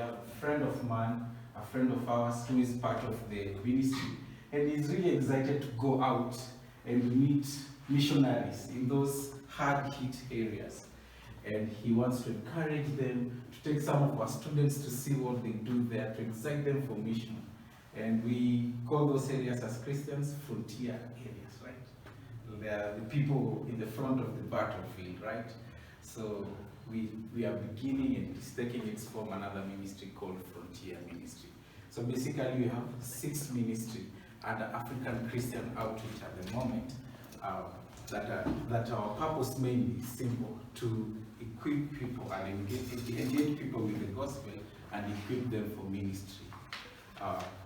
a friend of mine, a friend of ours who is part of the ministry, and he's really excited to go out and meet missionaries in those hard-hit areas. And he wants to encourage them, to take some of our students to see what they do there, to excite them for mission. And we call those areas as Christians frontier areas, right? They are the people in the front of the battlefield, right? So we are beginning and it's taking its form another ministry called Frontier Ministry. So basically we have 6 ministries under African Christian Outreach at the moment that our purpose mainly is simple: to equip people and engage people with the gospel and equip them for ministry.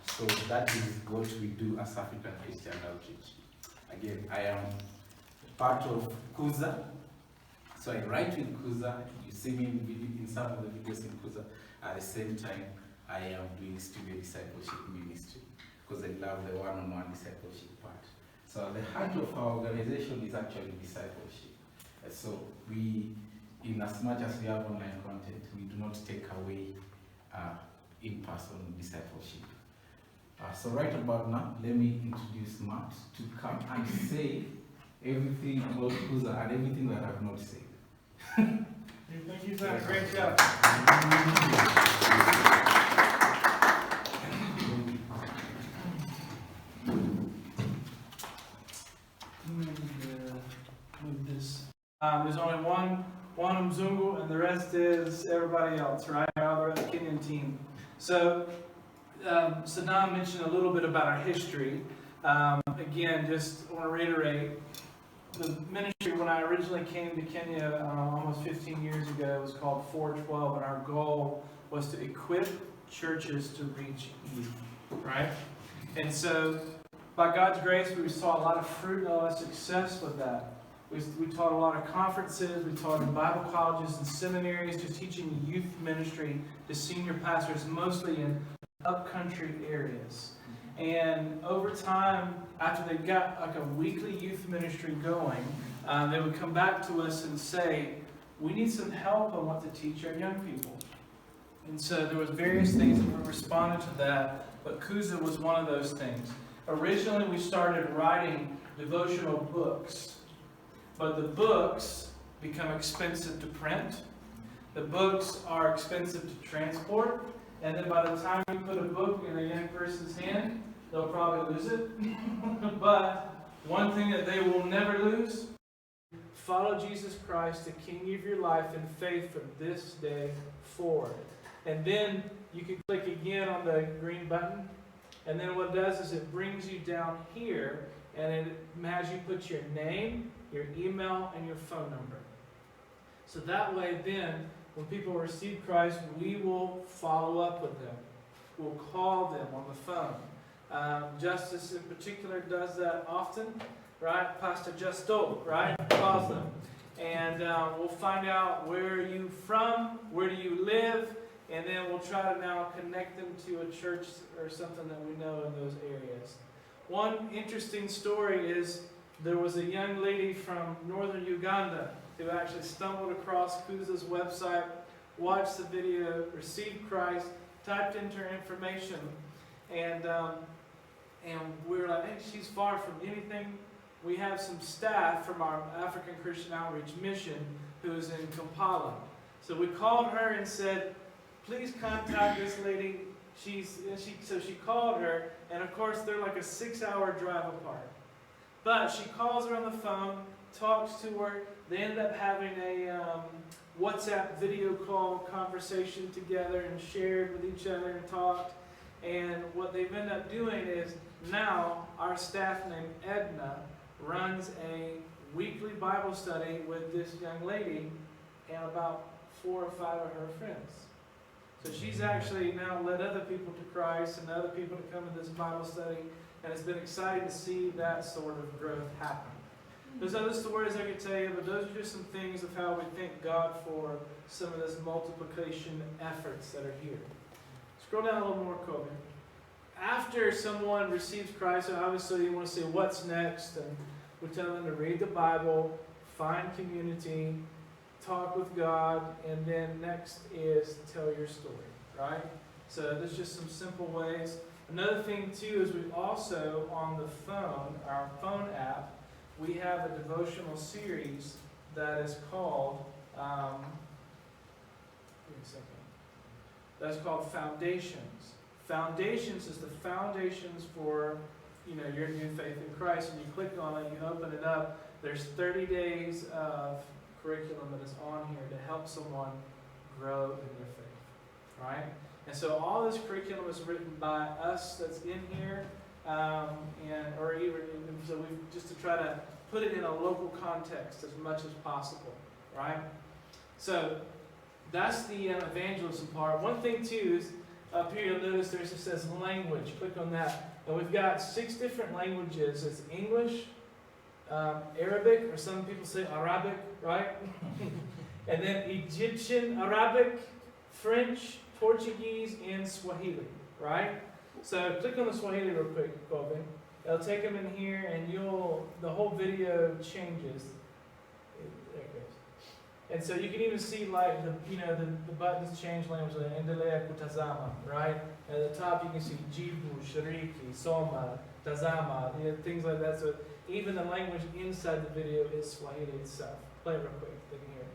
So that is what we do as African Christian Outreach. Again, I am part of Kuza. So I write with Kuza. You see me in some of the videos in Kuza. At the same time, I am doing student discipleship ministry because I love the one-on-one discipleship part. So the heart of our organization is actually discipleship. So we, in as much as we have online content, we do not take away in-person discipleship. So right about now, let me introduce Matt to come and say everything about Kuza and everything that I have not said. Thank you, you've done a great job. Move this. There's only one Mzungu, and the rest is everybody else, right? Our other Kenyan team. So, Saddam mentioned a little bit about our history. Again, just want to reiterate, the ministry when I originally came to Kenya almost 15 years ago was called 412, and our goal was to equip churches to reach youth, right? And so, by God's grace, we saw a lot of fruit and a lot of success with that. We taught a lot of conferences, we taught in Bible colleges and seminaries, just teaching youth ministry to senior pastors, mostly in upcountry areas. And over time, after they got like a weekly youth ministry going, they would come back to us and say, we need some help on what to teach our young people. And so there was various things that were responded to that, but Kuza was one of those things. Originally, we started writing devotional books, but the books become expensive to print. The books are expensive to transport, and then by the time you put a book in a young person's hand, they'll probably lose it. But one thing that they will never lose: follow Jesus Christ, the King of your life, in faith from this day forward. And then you can click again on the green button, and then what it does is it brings you down here, and it has you put your name, your email, and your phone number. So that way then, when people receive Christ, we will follow up with them. We'll call them on the phone. Justice in particular does that often, right? Pastor Justo, right? Calls them. And we'll find out where are you from, where do you live, and then we'll try to now connect them to a church or something that we know in those areas. One interesting story is there was a young lady from northern Uganda who actually stumbled across Kuza's website, watched the video, received Christ, typed into her information, and we were like, hey, she's far from anything. We have some staff from our African Christian Outreach Mission who's in Kampala. So we called her and said, please contact this lady. So she called her, and of course they're like a 6-hour drive apart. But she calls her on the phone, talks to her. They ended up having a WhatsApp video call conversation together and shared with each other and talked. And what they've ended up doing is now our staff named Edna runs a weekly Bible study with this young lady and about 4 or 5 of her friends. So she's actually now led other people to Christ and other people to come to this Bible study, and it's been exciting to see that sort of growth happen. There's other stories I could tell you, but those are just some things of how we thank God for some of this multiplication efforts that are here. Scroll down a little more, Kobe. After someone receives Christ, obviously you want to say what's next, and we tell them to read the Bible, find community, talk with God, and then next is tell your story. right? So there's just some simple ways. Another thing too is we also, on the phone, our phone app, we have a devotional series that is called, give me a second, that's called Foundations. Foundations is the foundations for, your new faith in Christ, and you click on it, you open it up, there's 30 days of curriculum that is on here to help someone grow in their faith, right? And so all this curriculum is written by us that's in here, so we just to try to put it in a local context as much as possible, right? So that's the evangelism part. One thing too is up here you'll notice it says language. Click on that, and we've got 6 different languages. It's English, Arabic, or some people say Arabic, right? And then Egyptian Arabic, French, Portuguese, and Swahili, right? So click on the Swahili real quick, Colvin. It'll take them in here, and the whole video changes. There it goes. And so you can even see like the buttons change language, like endelea kutazama, right? At the top you can see jibu, shariki, soma, tazama, things like that. So even the language inside the video is Swahili itself. Play it real quick, they can hear it.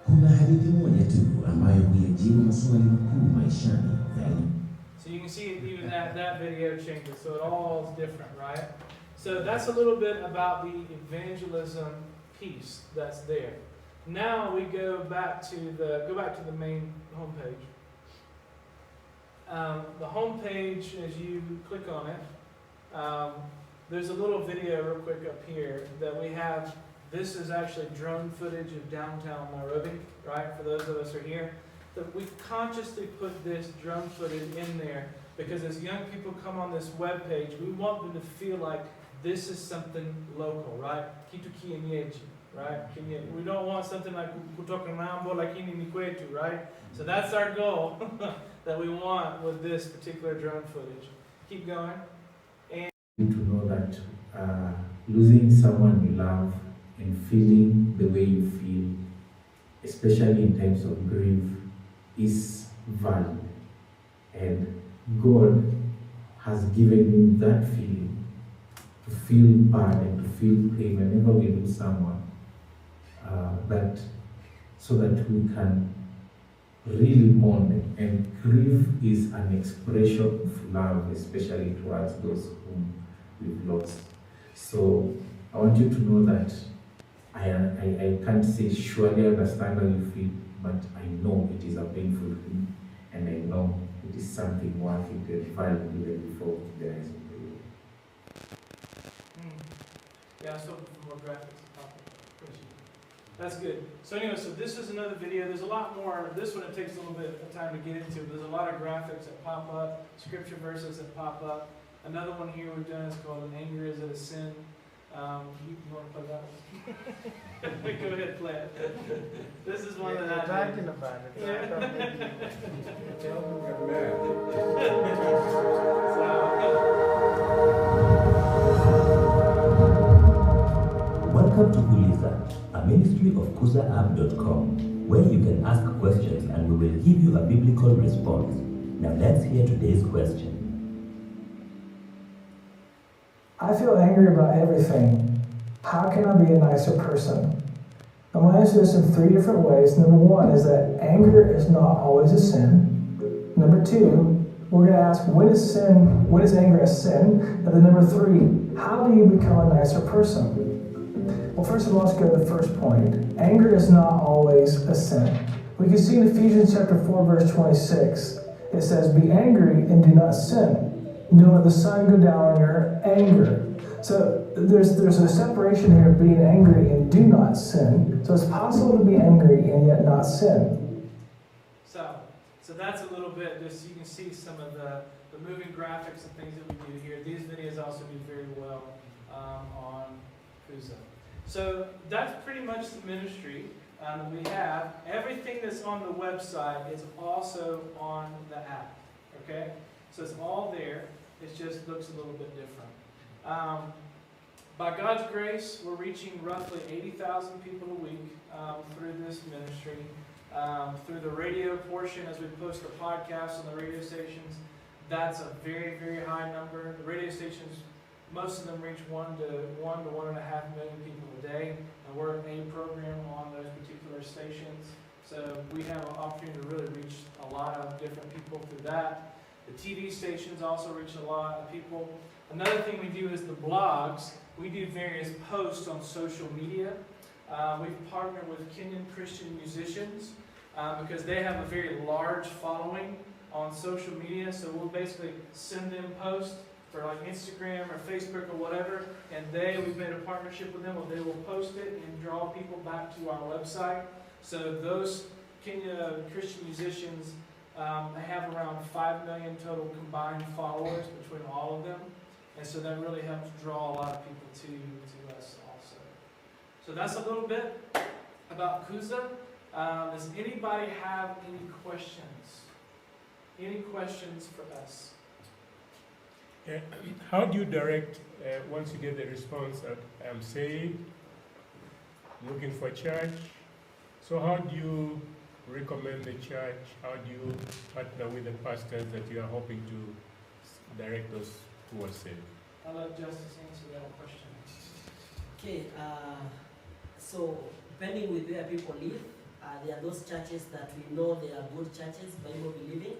Kuna hadithi moja tu ambayo huyajibu maswali makuu maishani zaidi. So you can see even that video changes, so it all is different, right? So that's a little bit about the evangelism piece that's there. Now we go back to the main homepage. The homepage, as you click on it, there's a little video real quick up here that we have. This is actually drone footage of downtown Nairobi, right? For those of us who are here, that we consciously put this drone footage in there because as young people come on this web page, we want them to feel like this is something local, right? Kitu kienyeji, right? We don't want something like kutoka mambo lakini ni kwetu, right? So that's our goal that we want with this particular drone footage. Keep going. And to know that losing someone you love and feeling the way you feel, especially in times of grief, is valid. And God has given you that feeling to feel bad and to feel pain whenever we lose someone, so that we can really mourn them. And grief is an expression of love, especially towards those whom we've lost. So I want you to know that I can't say surely I understand how you feel, but I know it is a painful thing, and I know it is something worth it and valuable even before the eyes of the Lord. Yeah, so more graphics. That's good. So anyway, so this is another video. There's a lot more. This one it takes a little bit of time to get into. There's a lot of graphics that pop up, scripture verses that pop up. Another one here we've done is called "An Anger Is It a Sin?" You want to play that one? Go ahead, play it. This is one that I'm talking about it. Welcome to Kuza, a ministry of KuzaApp.com, where you can ask questions and we will give you a biblical response. Now let's hear today's question. I feel angry about everything. How can I be a nicer person? I'm going to answer this in 3 different ways. Number 1 is that anger is not always a sin. Number 2, we're going to ask, when is anger a sin? And then number 3, how do you become a nicer person? Well, first of all, let's go to the first point. Anger is not always a sin. We can see in Ephesians chapter 4, verse 26, it says, be angry and do not sin. Don't let the sun go down on your anger. So there's a separation here of being angry and do not sin. So it's possible to be angry and yet not sin. So that's a little bit, just so you can see some of the moving graphics and things that we do here. These videos also do very well on Kuza. So that's pretty much the ministry that we have. Everything that's on the website is also on the app. Okay? So it's all there. It just looks a little bit different. by God's grace, we're reaching roughly 80,000 people a week through this ministry. Through the radio portion, as we post the podcasts on the radio stations, that's a very, very high number. The radio stations, most of them reach 1 to 1.5 million people a day, and we're an A program on those particular stations. So we have an opportunity to really reach a lot of different people through that. The TV stations also reach a lot of people. Another thing we do is the blogs. We do various posts on social media. We've partnered with Kenyan Christian musicians because they have a very large following on social media. So we'll basically send them posts for like Instagram or Facebook or whatever, and we've made a partnership with them where they will post it and draw people back to our website. So those Kenya Christian musicians, they have around 5 million total combined followers between all of them. And so that really helps draw a lot of people to us also. So that's a little bit about Kuza. Does anybody have any questions? Any questions for us? How do you direct, once you get the response that I'm saved, looking for church? So how do you recommend the church? How do you partner with the pastors that you are hoping to direct those who are saved? I'll let Justice answer that question. Okay, so depending with where people live, there are those churches that we know they are good churches, Bible believing.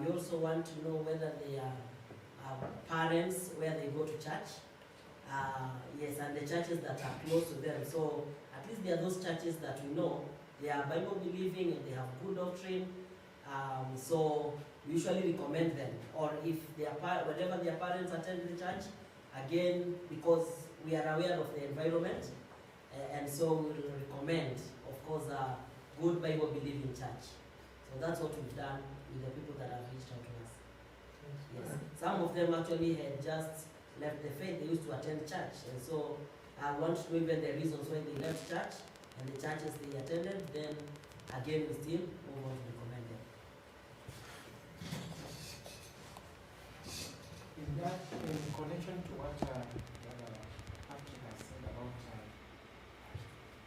We also want to know whether they are parents where they go to church. Yes, and the churches that are close to them. So at least there are those churches that we know they are Bible believing and they have good doctrine. So we usually recommend them. Or if whenever their parents attend the church, again, because we are aware of the environment, and so we will recommend, of course, a good Bible believing church. So that's what we've done with the people that have reached out to us. Yes. Some of them actually had just left the faith. They used to attend church, and so I want to know even the reasons why they left church and the churches they attended. Then again, we still move on to recommend them. In connection to what Patrick has said about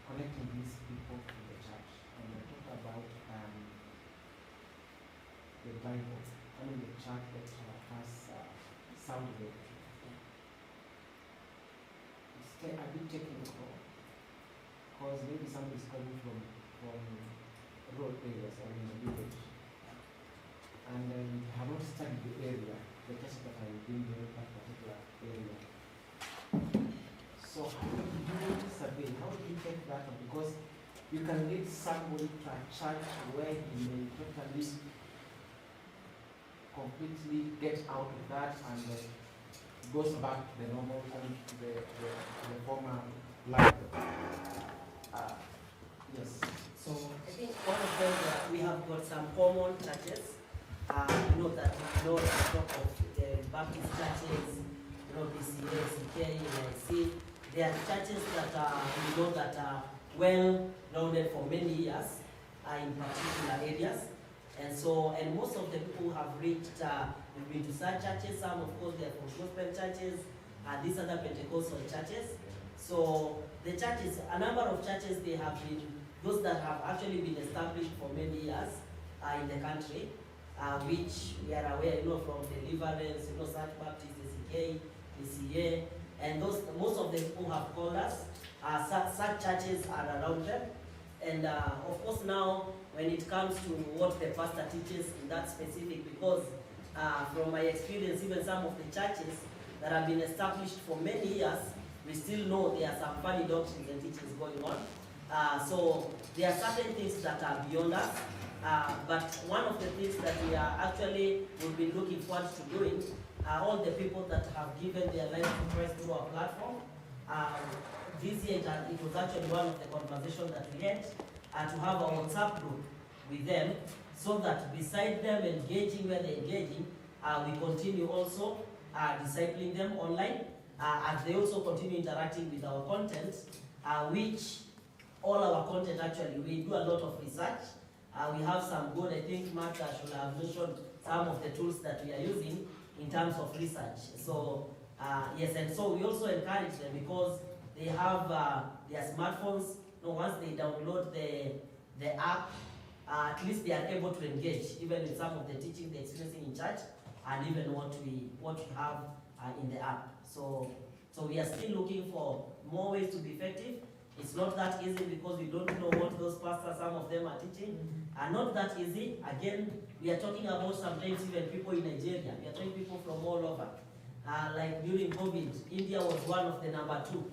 connecting these people to the church, and we talked about the Bible, the church that has sound doctrine. It's a bit technical, because maybe somebody is coming from rural areas or in the village, and have not studied the area, the churches that are within that particular area. So how do you survey? How do you take that on? Because you can lead somebody to a church where he may totally, completely get out of that and goes back to the normal, the former life. Yes. So I think one of them we have got some common churches. That we know the top of the Baptist churches, BCA, CK, NIC. There are churches that we know that are well grounded for many years in particular areas. And most of the people who have reached, we've been to such churches. Some, of course, they're from gospel churches, these other Pentecostal churches. So the churches, a number of churches, they have been, those that have actually been established for many years in the country, which we are aware, from Deliverance, such Baptist, CK, PCA, and most of the people have called us. Such churches are around them. And of course now, when it comes to what the pastor teaches in that specific, because from my experience, even some of the churches that have been established for many years, we still know there are some funny doctrines and teachings going on. So there are certain things that are beyond us. But one of the things that we are actually would be looking forward to doing, all the people that have given their life to Christ through our platform, this year it was actually one of the conversations that we had, to have a WhatsApp group with them, so that beside them engaging where they're engaging, we continue also discipling them online, as they also continue interacting with our content, which all our content actually, we do a lot of research. We have some good, I think Martha should have mentioned some of the tools that we are using in terms of research. So Yes, and so we also encourage them because they have their smartphones. Once they download the app, at least they are able to engage even with some of the teaching they're experiencing in church, and even what we have in the app. So we are still looking for more ways to be effective. It's not that easy because we don't know what those pastors, some of them are teaching, are not that easy. Again, we are talking about sometimes even people in Nigeria. We are talking people from all over. Like during COVID, India was one of the number 2,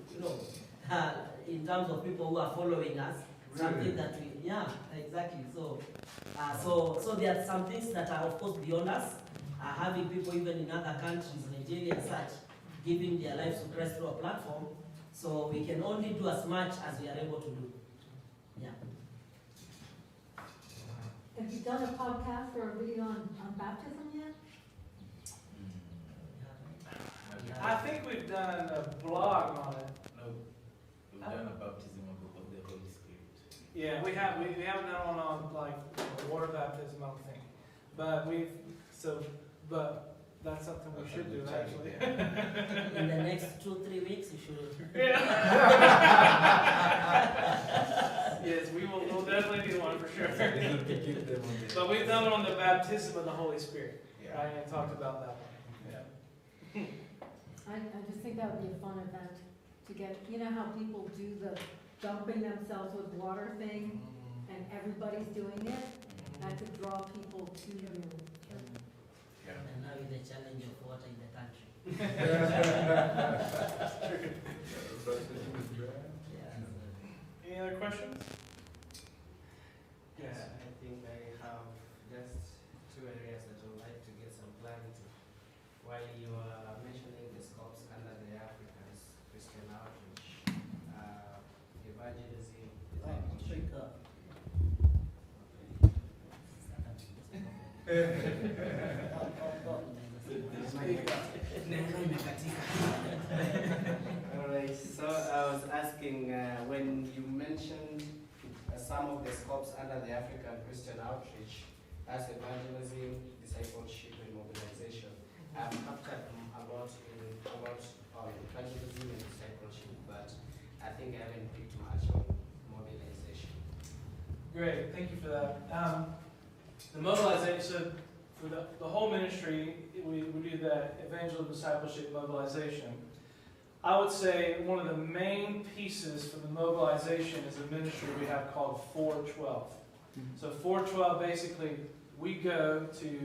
in terms of people who are following us. Something that we, yeah, exactly. So there are some things that are of course beyond us. Having people even in other countries, Nigeria and such, giving their lives to Christ through a platform. So we can only do as much as we are able to do. Yeah. Have you done a podcast or a video on baptism yet? I think we've done a blog on it. No, we've done a baptism of the Holy Spirit. Yeah, we haven't done one on like water baptism, I don't think. But that's something we should do actually. In the next 2-3 weeks, you should. Yes, we'll definitely do one for sure. But we've done one on the baptism of the Holy Spirit. Yeah. Right, and talked about that one. Yeah. I just think that would be a fun event to get, how people do the dumping themselves with water thing and everybody's doing it? That could draw people to you. Yeah. And now with the challenge of water in the country. Any other questions? Yes, I think I have just 2 areas that I would like to get some clarity. While you are mentioning the scopes under the Africans, Christian outreach, evangelism, Alright, so I was asking when you mentioned some of the scopes under the African Christian outreach, that's evangelism, discipleship, and mobilization. I've captured a lot about evangelism and discipleship, but I think I haven't picked much on mobilization. Great, thank you for that. The mobilization, for the whole ministry, we do that evangelism, discipleship, mobilization. I would say one of the main pieces for the mobilization is a ministry we have called 412. So 412, basically, we go to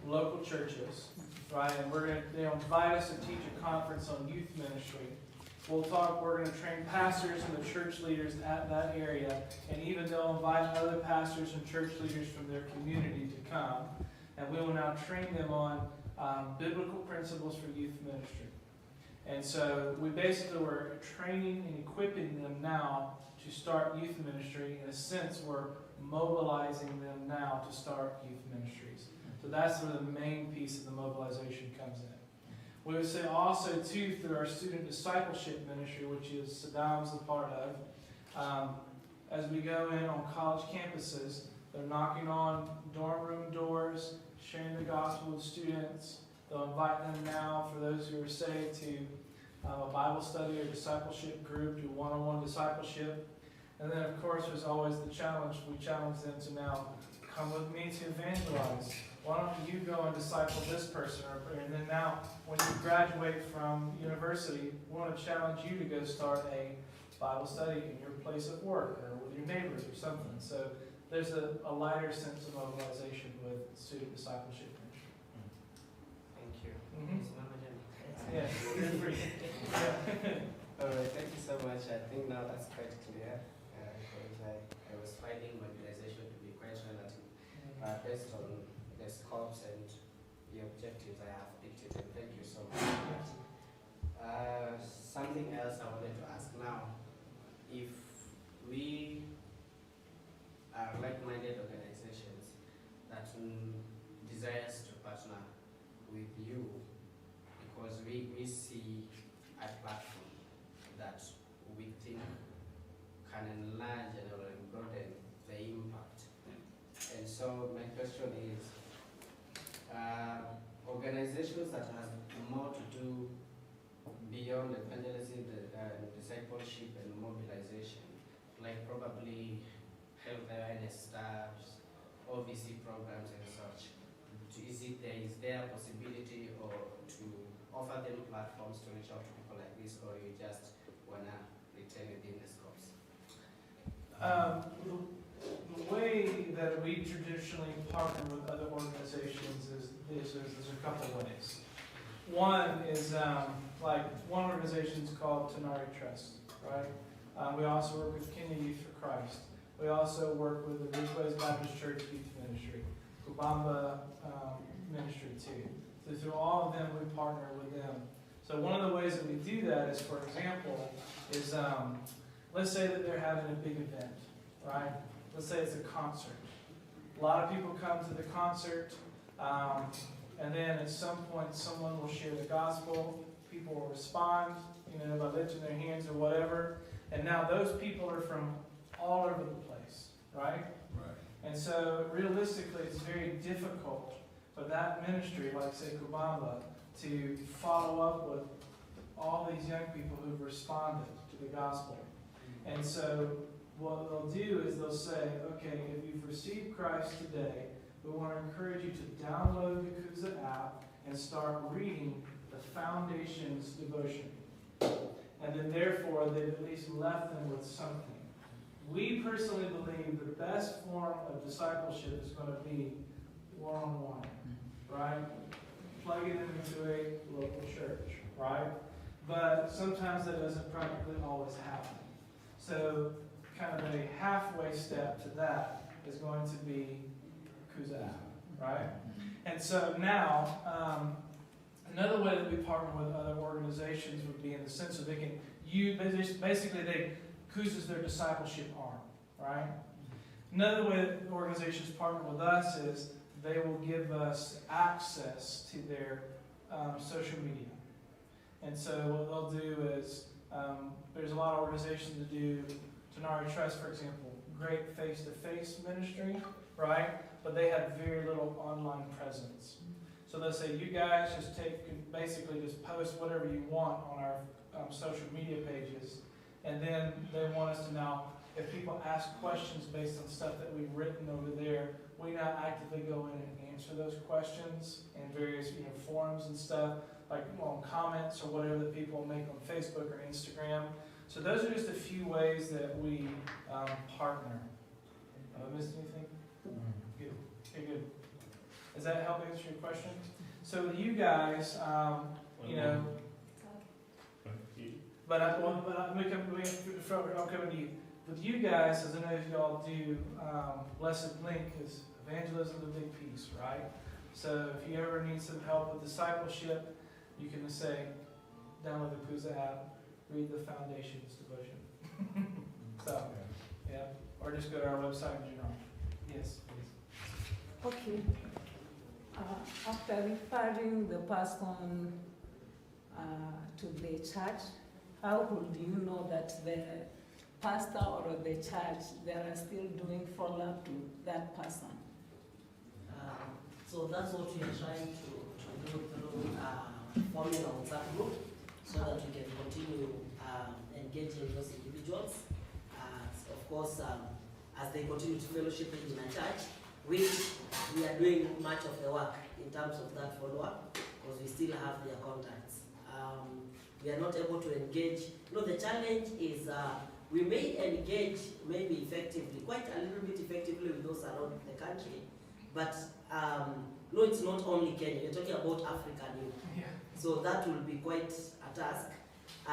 local churches, right? And they invite us to teach a conference on youth ministry. We're going to train pastors and the church leaders at that area, and even they'll invite other pastors and church leaders from their community to come. And we will now train them on biblical principles for youth ministry. And so we basically were training and equipping them now to start youth ministry. In a sense, we're mobilizing them now to start youth ministries. So that's where the main piece of the mobilization comes in. We would say also, too, through our student discipleship ministry, which is Saddam's a part of, as we go in on college campuses, they're knocking on dorm room doors, sharing the gospel with students. They'll invite them now, for those who are saved, to a Bible study or discipleship group, do one-on-one discipleship. And then, of course, there's always the challenge. We challenge them to now come with me to evangelize. Why don't you go and disciple this person? And then now, when you graduate from university, we want to challenge you to go start a Bible study in your place of work or with your neighbors or something. So there's a lighter sense of mobilization with student discipleship. Thank you. Mm-hmm. Yeah. Yeah, feel free. Yeah. All right, thank you so much. I think now that's quite clear because I was finding mobilization to be quite relative based on the scopes and the objectives I have picked it. And thank you so much. Something else I wanted to ask now, if we are like-minded organizations that desires to partner with you because we see a platform that we think can enlarge and broaden the impact. And so my question is, organizations that have more to do beyond evangelism and discipleship and mobilization, like probably health awareness stuff, OVC programs and such? Is there a possibility or to offer them platforms to reach out to people like this, or you just wanna retain within the scopes? The way that we traditionally partner with other organizations is there's a couple ways. One is like one organization is called Tenari Trust, right? We also work with Kenya Youth for Christ. We also work with the Ridgeways Baptist Church Youth Ministry, Kubamba Ministry too. So through all of them, we partner with them. So one of the ways that we do that is, for example, is let's say that they're having a big event, right? Let's say it's a concert. A lot of people come to the concert, and then at some point someone will share the gospel, people will respond, by lifting their hands or whatever, and now those people are from all over the place, right? Right. And so realistically it's very difficult for that ministry, like say Kubamba, to follow up with all these young people who've responded to the gospel. And so what they'll do is they'll say, okay, if you've received Christ today, we want to encourage you to download the Kuza app and start reading the Foundation's devotion. And then therefore, they've at least left them with something. We personally believe the best form of discipleship is going to be one-on-one, right? Plug it into a local church, right? But sometimes that doesn't practically always happen. So kind of a halfway step to that is going to be Kuza app, right? And so now, another way that we partner with other organizations would be in the sense that they can use, basically Kuza's their discipleship arm, right? Another way that organizations partner with us is they will give us access to their social media. And so what they'll do is, there's a lot of organizations that do, Tenari Trust, for example, great face-to-face ministry, right? But they have very little online presence. So they'll say, you guys basically just post whatever you want on our social media pages. And then they want us to now, if people ask questions based on stuff that we've written over there, we now actively go in and answer those questions in various forums and stuff, like on comments or whatever that people make on Facebook or Instagram. So those are just a few ways that we partner. Have I missed anything? Good. Okay, good. Does that help answer your question? So with you guys, but I'm coming to you. With you guys, as I know y'all do, Blessed Link is evangelism is a big piece, right? So if you ever need some help with discipleship, you can say, download the Kuza app, read the Foundation's devotion. So, yeah, or just go to our website in general. Yes, please. Okay. After referring the person to the church, how would you know that the pastor or the church, they are still doing follow-up to that person? So that's what we are trying to do through forming a WhatsApp group, so that we can continue engaging those individuals. Of course, as they continue to fellowship in a church, which we are doing much of the work in terms of that follow-up, because we still have their contacts. We are not able to engage. The challenge is we may engage maybe effectively, quite a little bit effectively with those around the country, but no, it's not only Kenya. You're talking about Africa now. Yeah. So that will be quite a task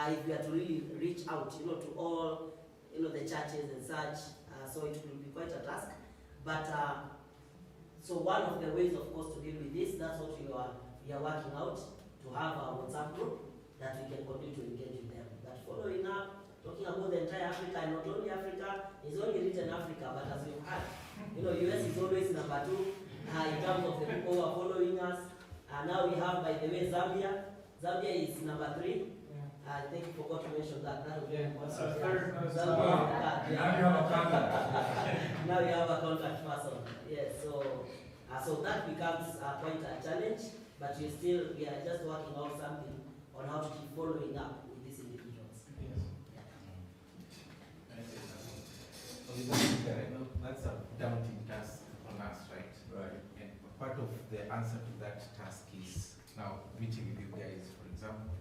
if we are to really reach out, to all, the churches and such. So it will be quite a task. But so one of the ways, of course, to deal with this, that's what we are working out, to have a WhatsApp group that we can continue to engage with them. That following up, talking about the entire Africa, and not only Africa, it's only written Africa, but as we've had, US is always number 2 in terms of the people who are following us. Now we have, by the way, Zambia. Zambia is number 3. Yeah. I think you forgot to mention that. That would be important. That's our third most. Zambia. Now you have a contact. Now you have a contact person. Yes, so that becomes quite a challenge, but we are just working out something on how to keep following up with these individuals. Yes. I know that's a daunting task on us, right? Right. And part of the answer to that task is now meeting with you guys. For example,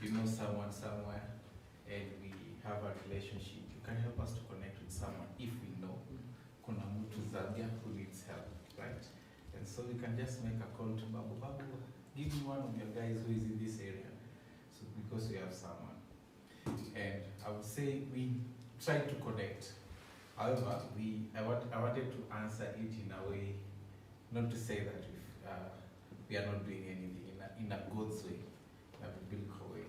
you know someone somewhere, and we have a relationship. You can help us to connect with someone if we know kuna mtu Zambia who needs help, right? And so we can just make a call to Babu. Babu, give me one of your guys who is in this area. So because we have someone, and I would say we try to connect. However, I wanted to answer it in a way, not to say that we are not doing anything in a God's way, in a biblical way.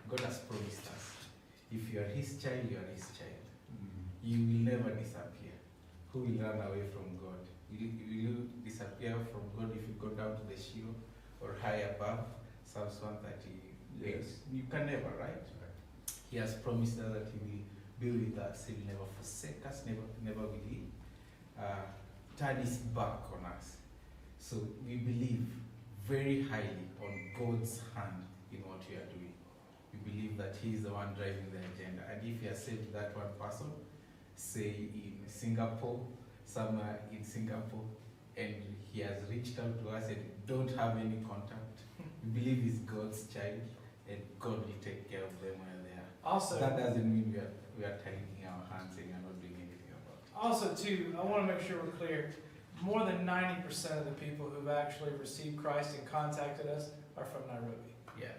God has promised us, if you are His child, you are His child. You will never disappear. Who will run away from God? Will you disappear from God if you go down to the Sheol or high above? Psalms 138. Yes. You can never, right? He has promised us that He will be with us. He will never forsake us, never will He turn His back on us. So we believe very highly on God's hand in what we are doing. We believe that He is the one driving the agenda. And if He has saved that one person, say in Singapore, somewhere in Singapore, and he has reached out to us and don't have any contact, we believe he's God's child, and God will take care of them where they are. Also, that doesn't mean we are tying our hands and we are not doing anything about it. Also, too, I want to make sure we're clear. More than 90% of the people who've actually received Christ and contacted us are from Nairobi. Yeah.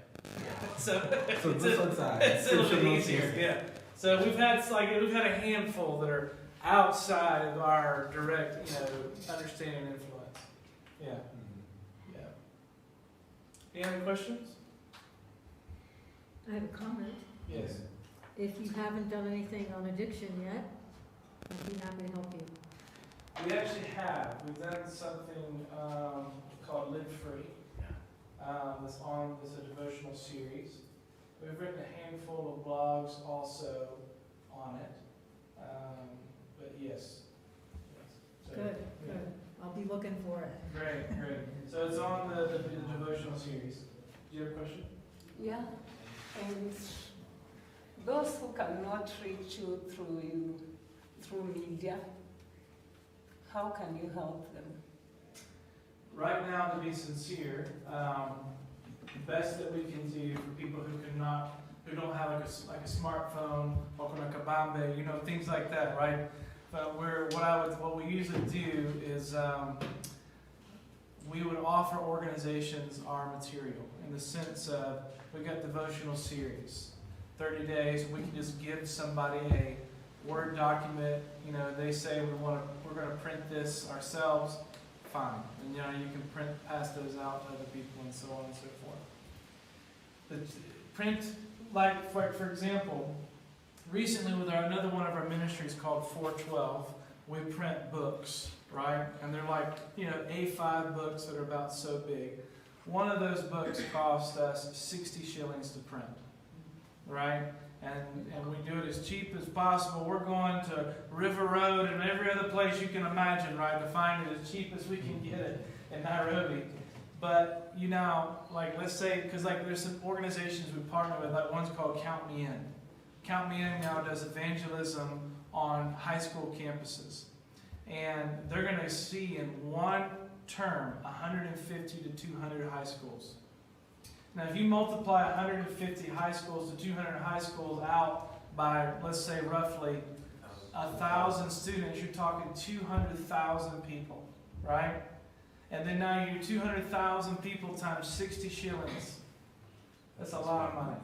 So those ones are it's a little bit easier. Yeah. So we've had a handful that are outside of our direct, understanding and influence. Yeah. Yeah. Any other questions? I have a comment. Yes. If you haven't done anything on addiction yet, I'd be happy to help you. We actually have. We've done something called Live Free. That's a devotional series. We've written a handful of blogs also on it. But yes. So, Good, yeah. good. I'll be looking for it. Great. So it's on the devotional series. Do you have a question? Yeah, and those who cannot reach you through media, how can you help them? Right now, to be sincere, the best that we can do for people who don't have like a smartphone, or a kabambe, things like that, right? But what we usually do is we would offer organizations our material in the sense of we got devotional series, 30 days. We can just give somebody a Word document. They say we're going to print this ourselves. Fine, and you can pass those out to other people and so on and so forth. The print, like for example, recently with another one of our ministries called 412, we print books, right? And they're like A5 books that are about so big. One of those books cost us 60 shillings to print, right? And we do it as cheap as possible. We're going to River Road and every other place you can imagine, right, to find it as cheap as we can get it in Nairobi. But, let's say, because there's some organizations we partner with, like one's called Count Me In. Count Me In now does evangelism on high school campuses. And they're going to see in one term 150 to 200 high schools. Now, if you multiply 150 high schools to 200 high schools out by, let's say, roughly 1,000 students, you're talking 200,000 people, right? And then now you're 200,000 people times 60 shillings. That's a lot of money.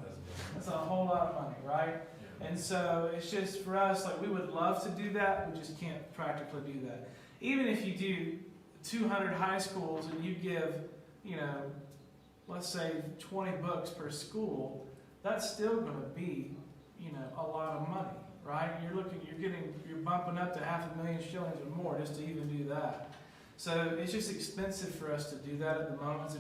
That's a whole lot of money, right? And so it's just for us, we would love to do that, we just can't practically do that. Even if you do 200 high schools and you give, let's say 20 books per school, that's still going to be, a lot of money, right? You're bumping up to 500,000 shillings or more just to even do that. So it's just expensive for us to do that at the moment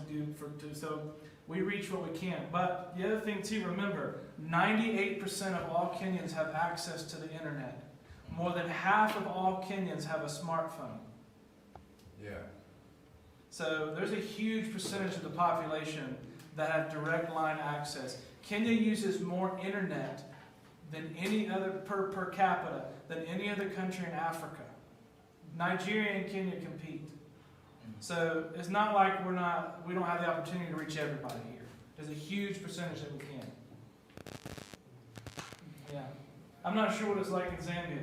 so we reach what we can. But the other thing too, remember, 98% of all Kenyans have access to the internet. More than half of all Kenyans have a smartphone. Yeah. So there's a huge percentage of the population that have direct line access. Kenya uses more internet than any other per capita than any other country in Africa. Nigeria and Kenya compete. So it's not like we don't have the opportunity to reach everybody here. There's a huge percentage that we can. Yeah. I'm not sure what it's like in Zambia.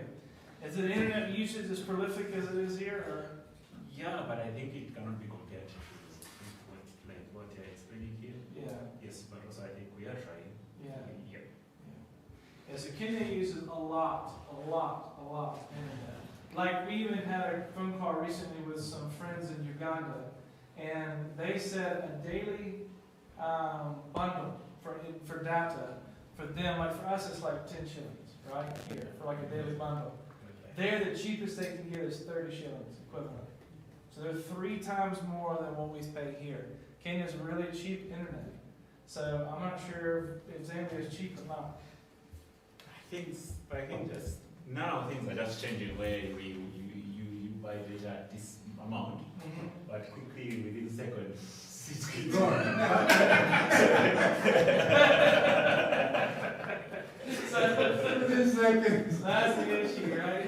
Is the internet usage as prolific as it is here? Or? Yeah, but I think it cannot be compared to what you're explaining here. Yeah. Yes, but also I think we are trying. Yeah. Yeah. Yeah, so Kenya uses a lot internet. Like we even had a phone call recently with some friends in Uganda, and they said a daily bundle for data for them, like for us, it's like 10 shillings, right here for like a daily bundle. There, the cheapest they can get is 30 shillings equivalent. So they're 3 times more than what we pay here. Kenya's really cheap internet. So I'm not sure if Zambia is cheap or not. I think just now things are just changing where you buy data at this amount, but quickly within seconds it's gone. That's the issue, right?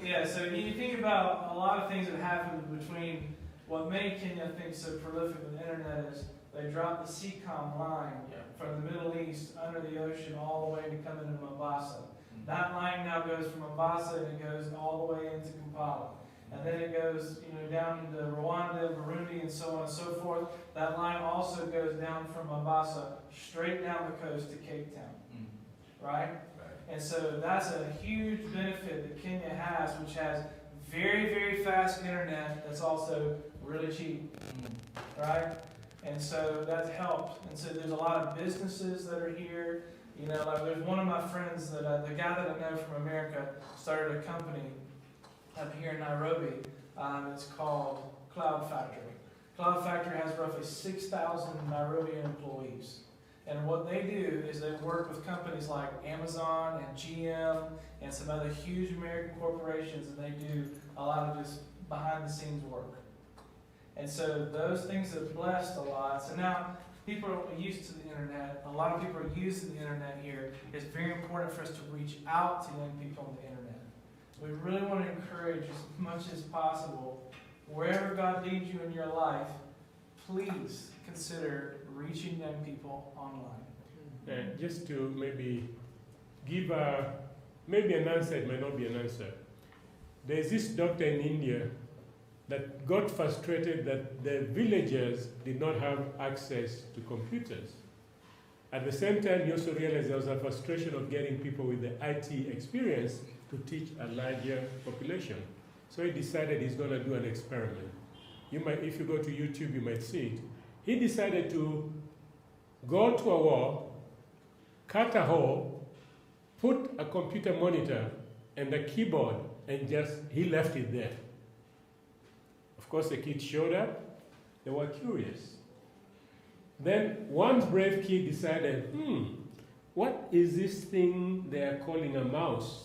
Yeah. So you think about a lot of things that happen between what made Kenya think so prolific with the internet is they dropped the CCOM line from the Middle East under the ocean all the way to come into Mombasa. That line now goes from Mombasa and it goes all the way into Kampala. And then it goes, down into Rwanda, Burundi, and so on and so forth. That line also goes down from Mombasa straight down the coast to Cape Town. Right? And so that's a huge benefit that Kenya has, which has very, very fast internet that's also really cheap. Right? And so that's helped. And so there's a lot of businesses that are here. Like there's one of my friends that the guy that I know from America started a company up here in Nairobi. It's called Cloud Factory. Cloud Factory has roughly 6,000 Nairobian employees. And what they do is they work with companies like Amazon and GM and some other huge American corporations, and they do a lot of just behind the scenes work. And so those things have blessed a lot. So now people are used to the internet. A lot of people are used to the internet here. It's very important for us to reach out to young people on the internet. We really want to encourage as much as possible, wherever God leads you in your life, please consider reaching young people online. Just to maybe give maybe an answer, it might not be an answer. There's this doctor in India that got frustrated that the villagers did not have access to computers. At the same time, he also realized there was a frustration of getting people with the IT experience to teach a larger population. So he decided he's going to do an experiment. If you go to YouTube, you might see it. He decided to go to a wall, cut a hole, put a computer monitor and a keyboard, and he left it there. Of course, the kids showed up. They were curious. Then one brave kid decided, what is this thing they are calling a mouse?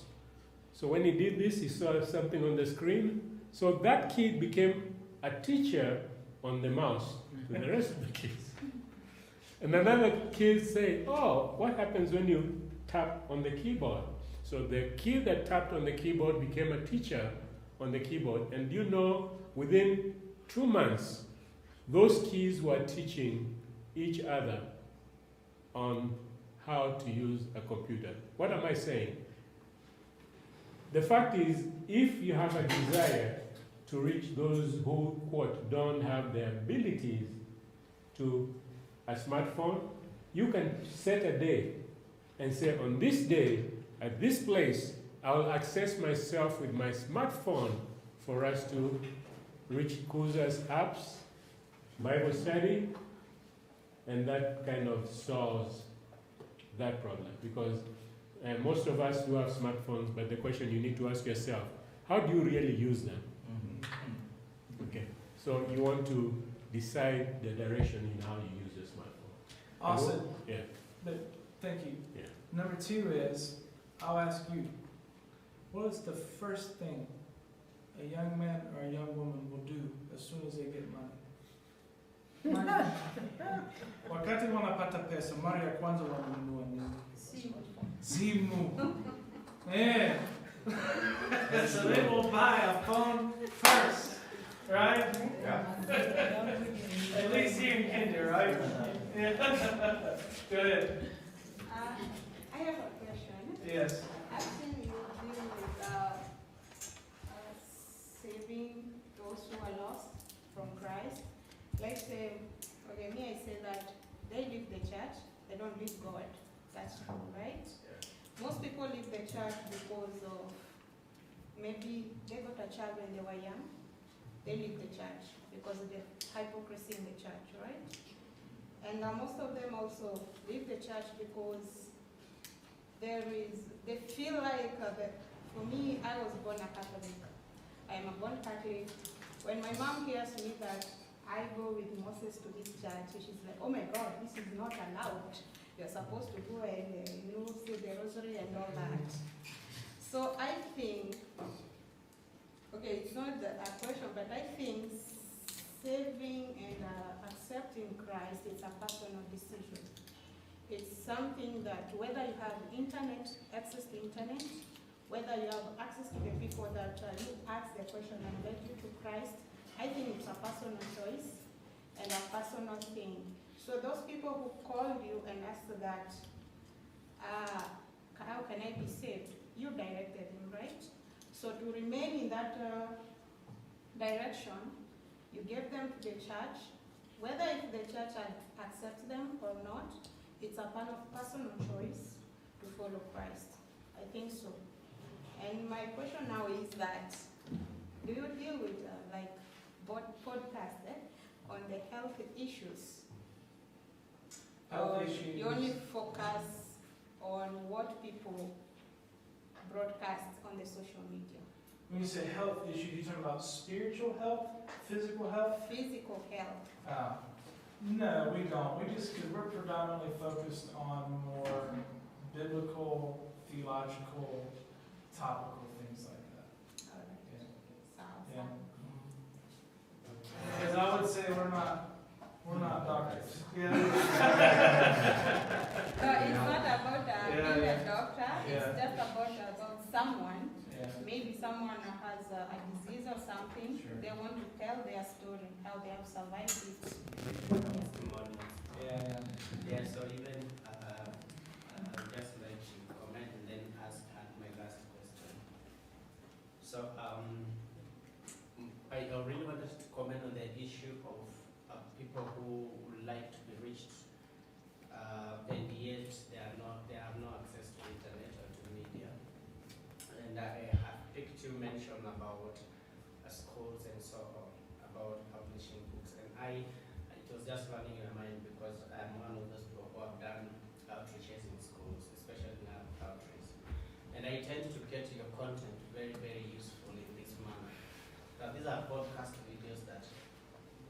So when he did this, he saw something on the screen. So that kid became a teacher on the mouse to the rest of the kids. And another kid said, what happens when you tap on the keyboard? So the kid that tapped on the keyboard became a teacher on the keyboard. And within 2 months, those kids were teaching each other on how to use a computer. What am I saying? The fact is, if you have a desire to reach those who, quote, don't have the abilities to a smartphone, you can set a day and say, on this day, at this place, I will access myself with my smartphone for us to reach Kuza's apps, Bible study, and that kind of solves that problem. Because most of us do have smartphones, but the question you need to ask yourself, how do you really use them? Okay, so you want to decide the direction in how you use your smartphone. Awesome. Yeah. But thank you. Yeah. Number 2 is, I'll ask you, what is the first thing a young man or a young woman will do as soon as they get money? Wakati wanapata pesa, mara ya kwanza wananunua nini? Simu. Yeah. So they will buy a phone first, right? Yeah. At least here in Kenya, right? Yeah. Go ahead. I have a question. Yes. I've seen you deal with saving those who are lost from Christ. Let's say, okay, me, I say that they leave the church, they don't leave God. That's true, right? Most people leave the church because of maybe they got a child when they were young. They leave the church because of the hypocrisy in the church, right? And most of them also leave the church because they feel like, for me, I was born a Catholic. I am a born Catholic. When my mom hears me that I go with Moses to this church, she's like, oh my God, this is not allowed. You're supposed to go and say the rosary and all that. So I think, okay, it's not a question, but I think saving and accepting Christ is a personal decision. It's something that whether you have access to internet, whether you have access to the people that you ask the question and lead you to Christ, I think it's a personal choice and a personal thing. So those people who called you and asked that, how can I be saved? You directed them, right? So to remain in that direction, you gave them to the church. Whether if the church accepts them or not, it's a personal choice to follow Christ. I think so. And my question now is that, do you deal with podcast on the health issues? Health or issues. You only focus on what people broadcast on the social media? When you say health issues, you're talking about spiritual health, physical health? Physical health. No, we don't. Because we're predominantly focused on more biblical, theological, topical things like that. All right. Yeah. Because I would say we're not doctors. Yeah. No, it's not about being a doctor. It's Yeah. just about someone. Yeah. Maybe someone has a disease or something. Sure. They want to tell their story, how they have survived it. Yeah, so even I'd just like to comment and then ask my last question. So I really wanted to comment on the issue of people who would like to be reached and yet they have no access to internet or to media. And I have picked to mention about schools and so on, about publishing books. And it was just running in my mind because I'm one of those people who have done outreaches in schools, especially in outreach. And I tend to get your content very, very useful in this manner. Now, these are podcast videos that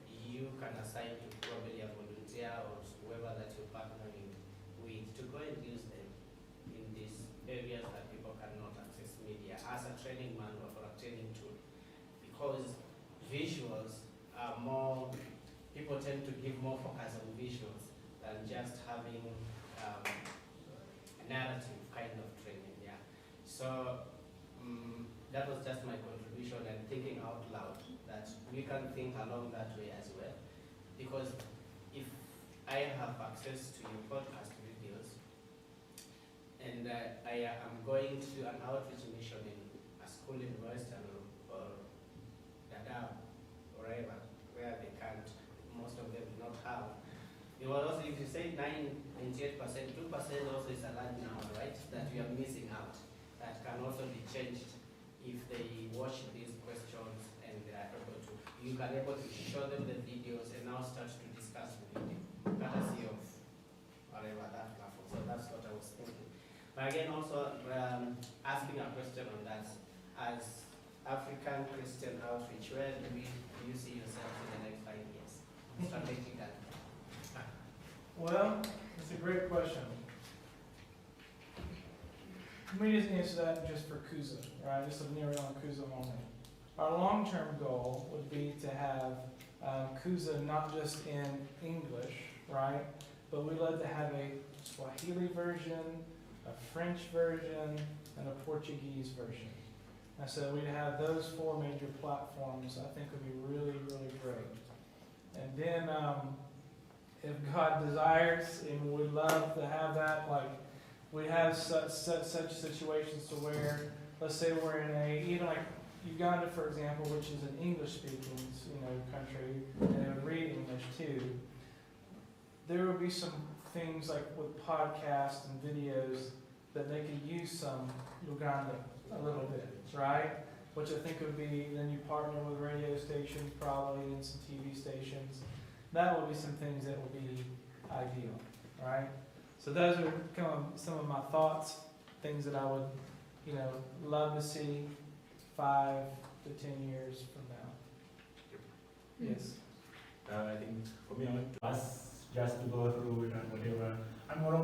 you can assign to probably a volunteer or whoever that you're partnering with to go and use them in these areas that people cannot access media as a training manual or a training tool. Because visuals are more, people tend to give more focus on visuals than just having a narrative kind of training, yeah. So that was just my contribution and thinking out loud that we can think along that way as well. Because if I have access to your podcast videos and I am going to an outreach mission in a school in Western or Dadaab, wherever, where they can't, most of them do not have. You will also, if you say 98%, 2% also is a large number, right? That we are missing out. That can also be changed if they watch these questions and they are able to. You can able to show them the videos and now start to discuss the video. Courtesy of whatever that platform. So that's what I was thinking. But again, also asking a question on that as African Christian outreach, where do you see yourself in the next 5 years? Strategically. Well, that's a great question. Let me just answer that just for Kuza, right? Just a narrow on Kuza only. Our long-term goal would be to have Kuza not just in English, right? But we'd love to have a Swahili version, a French version, and a Portuguese version. And so we'd have those 4 major platforms. I think would be really, really great. And then, if God desires, and we'd love to have that, like we have such situations to where, let's say we're in even like Uganda, for example, which is an English-speaking, country, and they would read English too. There would be some things like with podcasts and videos that they could use some Luganda a little bit, right? Which I think would be, then you partner with radio stations probably and some TV stations. That would be some things that would be ideal, right? So those are kind of some of my thoughts, things that I would, love to see 5 to 10 years from now. Yes. I think for me, I want to ask just to go through whatever. I'm more